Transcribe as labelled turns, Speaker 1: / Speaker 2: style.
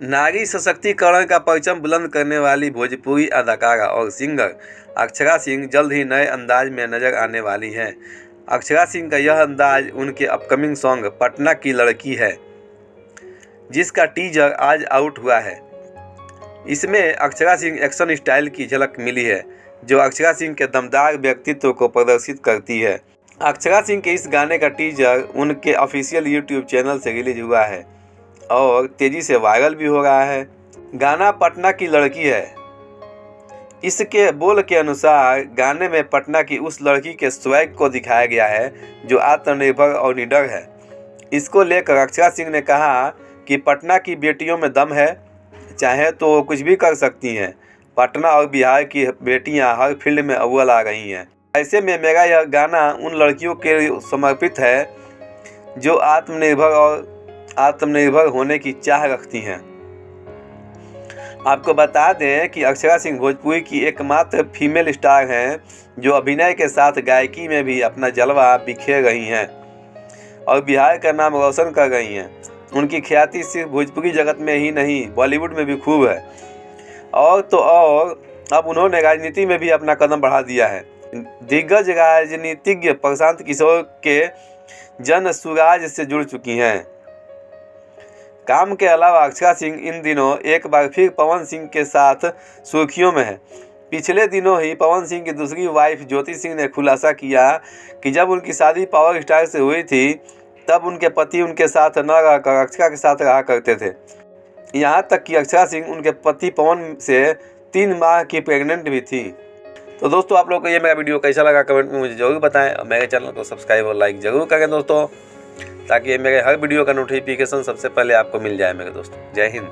Speaker 1: नारी सशक्तिकरण का परचम बुलंद करने वाली भोजपुरी अदाकारा और सिंगर अक्षरा सिंह जल्द ही नए अंदाज में नजर आने वाली हैं। अक्षरा सिंह का यह अंदाज उनके अपकमिंग सॉन्ग पटना की लड़की है, जिसका टीजर आज आउट हुआ है। इसमें अक्षरा सिंह एक्शन स्टाइल की झलक मिली है, जो अक्षरा सिंह के दमदार व्यक्तित्व को प्रदर्शित करती है। अक्षरा सिंह के इस गाने का टीजर उनके ऑफिशियल यूट्यूब चैनल से रिलीज हुआ है और तेजी से वायरल भी हो रहा है। गाना पटना की लड़की है। इसके बोल के अनुसार गाने में पटना की उस लड़की के स्वैग को दिखाया गया है जो आत्मनिर्भर और निडर है। इसको लेकर अक्षरा सिंह ने कहा कि पटना की बेटियों में दम है, चाहे तो वो कुछ भी कर सकती हैं। पटना और बिहार की बेटियां हर फील्ड में अव्वल आ रही हैं। ऐसे में मेरा यह गाना उन लड़कियों के समर्पित है जो आत्मनिर्भर होने की चाह रखती हैं। आपको बता दें कि अक्षरा सिंह भोजपुरी की एकमात्र फीमेल स्टार हैं जो अभिनय के साथ गायकी में भी अपना जलवा बिखेर रही हैं और बिहार का नाम रोशन कर रही हैं। उनकी ख्याति सिर्फ भोजपुरी जगत में ही नहीं, बॉलीवुड में भी खूब है। और तो और अब उन्होंने राजनीति में भी अपना कदम बढ़ा दिया है। दिग्गज राजनीतिज्ञ प्रशांत किशोर के जन सुराज से जुड़ चुकी हैं। काम के अलावा अक्षरा सिंह इन दिनों एक बार फिर पवन सिंह के साथ सुर्खियों में है। पिछले दिनों ही पवन सिंह की दूसरी वाइफ ज्योति सिंह ने खुलासा किया कि जब उनकी शादी पावर स्टार से हुई थी तब उनके पति उनके साथ न रहकर अक्षरा के साथ रहा करते थे। यहाँ तक कि अक्षरा सिंह उनके पति पवन से 3 माह की प्रेग्नेंट भी थी। तो दोस्तों, आप लोग को ये मेरा वीडियो कैसा लगा कमेंट में मुझे जरूर बताएं और मेरे चैनल को सब्सक्राइब और लाइक ज़रूर करें दोस्तों, ताकि मेरे हर वीडियो का नोटिफिकेशन सबसे पहले आपको मिल जाए मेरे दोस्तों। जय हिंद।